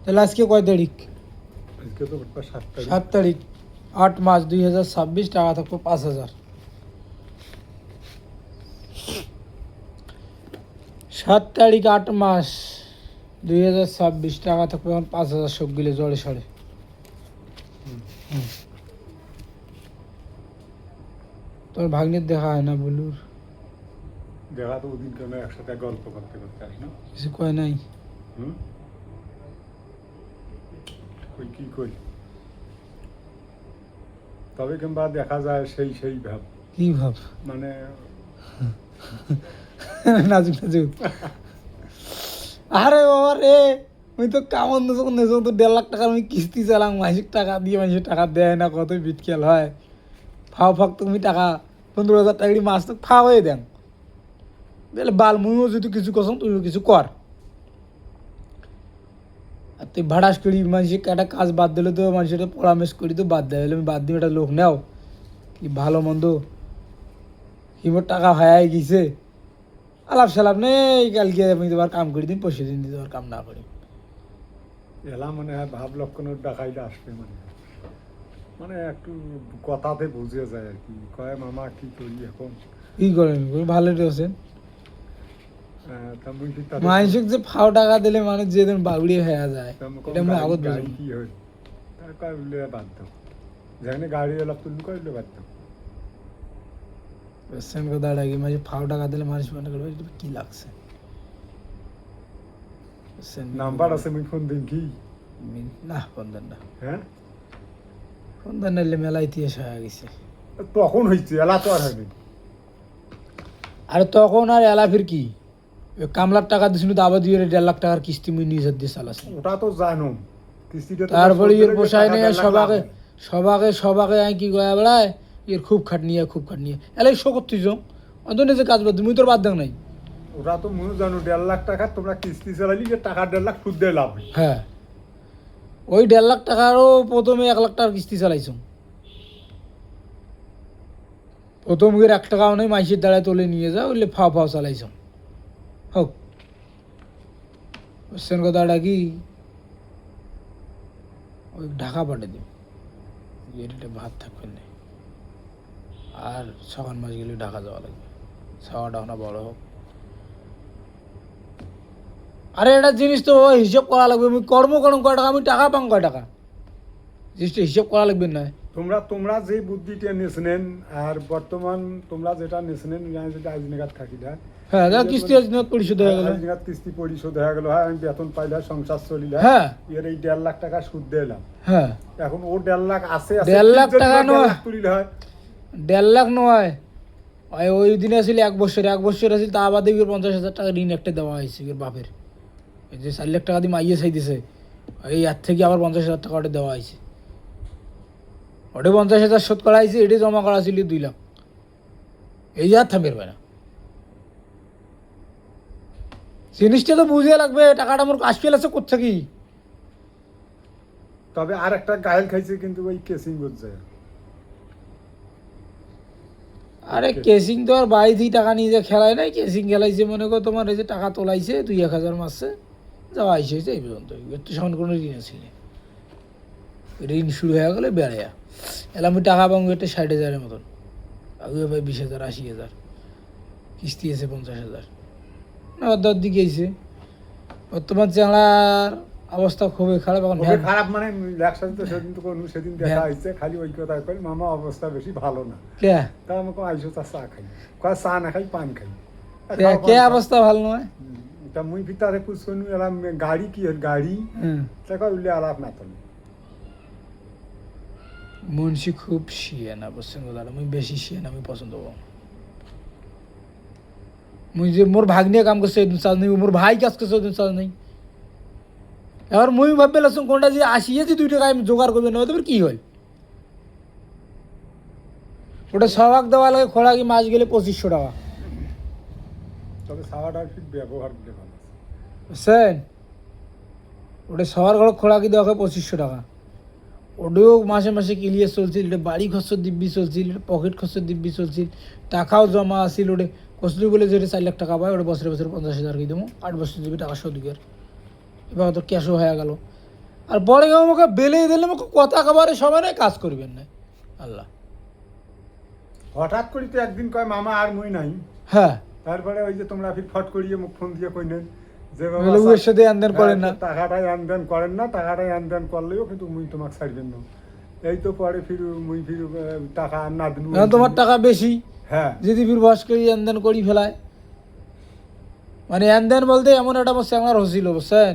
তাহলে আজকে কয় তারিখ? আজকে তো 7 তারিখ। 7 তারিখ, 8 মাস 2026, টাকা থাকবো 5,000। 7 তারিখ 8 মাস 2026, টাকা থাকবে এখন 5,000 সবগুলো জড়ে সড়ে। তোর ভাগ্নের দেখা হয় না বলুর? দেখা তো ওদিন কেন একসাথে গল্প করতে করতে আসলো। কিছু কয় নাই? হুম, ওই কি করি, তবে কিংবা দেখা যায় সেই ভাব, কি ভাব? মানে নাজুক নাজুক। আরে বাবা রে, আমি তো কামন যখন নেছো তো 1.5 লাখ টাকা আমি কিস্তি চালাম, মাসিক টাকা দিয়ে, মানুষের টাকা দেয় না, কত বিটকেল হয়। ফাও ফাক তুমি টাকা 15,000 টাকা মাস তো ফা হয়ে দেন। তাহলে বাল মুইও যদি কিছু করছো তুইও কিছু কর। আর তুই ভাড়াস করি মানুষের একটা কাজ বাদ দিলে তো মানুষের পরামর্শ করি তো বাদ দেয়, আমি বাদ দিই, একটা লোক নেও কি ভালো মন্দ হিমোর টাকা হায়াই গেছে, আলাপ সালাপ নেই, কালকে আমি তোমার কাম করে দিন, পয়সা দিন তোমার কাম না করি। এলা মনে হয় ভাব লক্ষণের ডাকাইলে আসবে, মানে একটু কথাতে বুঝে যায় আর কি, কয় মামা কি করি এখন। কি করেন ভালো আছেন? তা মুই কি তাদের মানুষকে যে ফাও টাকা দিলে মানুষ যেদিন বাউড়ি হয়ে যায়, এটা আমি আগত গাড়ি বুঝি। কি হয়, তার কয় উল্লে বাদ দাও, যেখানে গাড়ি এলাপ তুললে কয় উল্লে বাদ দাও। বুঝছেন কথাটা কি, মানুষ ফাও টাকা দিলে মানুষ মনে করবে এটা কি লাগছে। বুঝছেন? নাম্বার আছে, মুই ফোন দিন কি? না ফোন দেন না, হ্যাঁ, ফোন দেন নাইলে মেলা ইতিহাস হয়ে গেছে। তখন হয়েছে, এলা তো আর হয়নি। আরে তখন আর এলাফির কি, ওই কামলার টাকা দিছিল তো আবার দিয়ে 1.5 লাখ টাকার কিস্তি মুই নিজের দিয়ে চালাছি। ওটা তো জানো, কিস্তিটা তো তারপরে শোধ এর করে পোষায় টাকা নেই, 1.5 লাখ সবাকে লাভ। সবাকে সবাকে আমি কি গয়া বেড়ায়, এর খুব খাটনিয়া খুব খাটনিয়া এলাই শো করতেছ, অন্ত নিজে কাজ বাদ মুই তোর বাদ দেও নাই। ওটা তো মনে জানো 1.5 লাখ টাকা তোমরা কিস্তি চালালি, যে টাকা 1.5 লাখ সুদ দিয়ে লাভ হয়। হ্যাঁ, ওই 1.5 লাখ টাকারও প্রথমে 1 লাখ টাকার কিস্তি চালাইছ, প্রথম গিয়ে 1 টাকাও নেই, মাইসের দাঁড়ায় তুলে নিয়ে যাও, ওইলে ফাও ফাও চালাইছ হোক। বুঝছেন কথাটা কি, ওই ঢাকা পাঠিয়ে দিন, এটা ভাত থাকবেন না, আর 6 মাস গেলে ঢাকা যাওয়া লাগবে, ছাওয়া ডাওনা বড় হোক। আরে এটা জিনিস তো হিসাব করা লাগবে, আমি কর্ম করম কয় টাকা, আমি টাকা পাম কয় টাকা, জিনিসটা হিসাব করা লাগবে না। তোমরা তোমরা যে বুদ্ধিটা নিয়েছিলেন, আর বর্তমান তোমরা যেটা নিয়েছিলেন, যদি আজ নিগাত থাকি না, হ্যাঁ দেখ কিস্তি আজ পরিশোধ হয়ে গেল, আজ নিগাত কিস্তি পরিশোধ হয়ে গেল, হ্যাঁ আমি বেতন পাইলে সংসার চলিলে, হ্যাঁ এর এই 1.5 লাখ টাকা সুদ দিলাম, হ্যাঁ। এখন ও 1.5 লাখ আছে, 1.5 লাখ টাকা নয়, তুলিলে হয় 1.5 লাখ নয়, ওই দিনে আসলে 1 বছর আসলে তা বাদে 50,000 টাকা ঋণ একটা দেওয়া হয়েছে এর বাপের, এই যে 4 লাখ টাকা দিয়ে মাইয়ে চাইতেছে, এই এর থেকে আবার 50,000 টাকা ওটা দেওয়া হয়েছে, ওটা 50,000 শোধ করা হয়েছে, এটি জমা করা ছিল 2 লাখ, এই যে আর থামের পায় না। জিনিসটা তো বুঝে লাগবে, টাকাটা আমার কাজ ফেলেছে করছে কি। তবে আর একটা গায়েল খাইছে কিন্তু ওই কেসিং করছে। আরে কেসিং তো আর বাড়ি থেকে টাকা নিয়ে যা খেলায় নাই, কেসিং খেলাইছে মনে করো তোমার, এই যে টাকা তোলাইছে 2-1 হাজার মাসে যাওয়া আইসে হয়েছে এই পর্যন্ত, এর তো সামনে কোনো ঋণ আছে না। ঋণ শুরু হয়ে গেলে বেড়ে এলাম আমি টাকা পাবো একটা 60,000-এর মতন, আগে ভাই 20,000 80,000 কিস্তি আছে 50,000 না, অর্ধেক দিকে আইছে। বর্তমান চেংড়ার অবস্থা খুবই খারাপ এখন। খুবই খারাপ, মানে একসাথে তো সেদিন তো কোনো সেদিন দেখা হয়েছে, খালি ওই কথা কই মামা অবস্থা বেশি ভালো না, কে তা আমাকে আইসো তা চা খাই, কয় চা না খাই পান খাই। কে অবস্থা ভালো নয়। তা মুই ভিতরে পুষনু এলাম গাড়ি কি হল গাড়ি, তা কয় উল্লে আলাপ না তো মুন্সি খুব শিয়ে না, বুঝছেন কথাটা, আমি বেশি শিয়ে না, আমি পছন্দ করব। মুই যে মোর ভাগ নিয়ে কাম করছে ওইদিন চাল নেই, মোর ভাই কাজ করছে ওইদিন চাল নেই, এবার মুই ভাববে লাগছুন কোনটা যে আসিয়ে যে 2 টাকা আমি জোগাড় করবে না, ওদের কি হয় ওটা সবাক দেওয়া লাগে, খোলা কি মাছ গেলে 2500 টাকা, তবে চাওয়াটা ঠিক ব্যবহার দিতে ভালো। বুঝছেন, ওটা সবার ঘরে খোলা কি দেওয়া হয় 2500 টাকা, ওটাও মাসে মাসে ক্লিয়ার চলছিল, এটা বাড়ি খরচ দিব্যি চলছিল, এটা পকেট খরচ দিব্যি চলছিল, টাকাও জমা আসছিল, ওটা কসলি বলে যে 4 লাখ টাকা পায়, ওটা বছরে বছরে 50,000 কি দেবো, 8 বছর দেবে টাকা শোধ, এবার তো ক্যাশও হয়ে গেল। আর বড় কেউ আমাকে বেলে দিলে আমাকে কথা খাবারের সময় নাই, কাজ করবেন না আল্লাহ। হঠাৎ করি তো একদিন কয় মামা আর মুই নাই, হ্যাঁ তারপরে ওই যে তোমরা ফির ফট করিয়ে মুখ ফোন দিয়ে কইলেন যে বাবা বলে উয়ের সাথে আনদেন করেন না। টাকাটাই আনদেন করেন না, টাকাটাই আনদেন করলেও কিন্তু মুই তোমাকে ছাড়বেন না। এই তো পরে ফির মুই ফির টাকা আর না দিন, এখন তোমার টাকা বেশি, হ্যাঁ যদি ফির বস করি আনদেন করি ফেলায়, মানে আনদেন বলতে এমন একটা আমার চ্যাংলার হছিল বুঝছেন।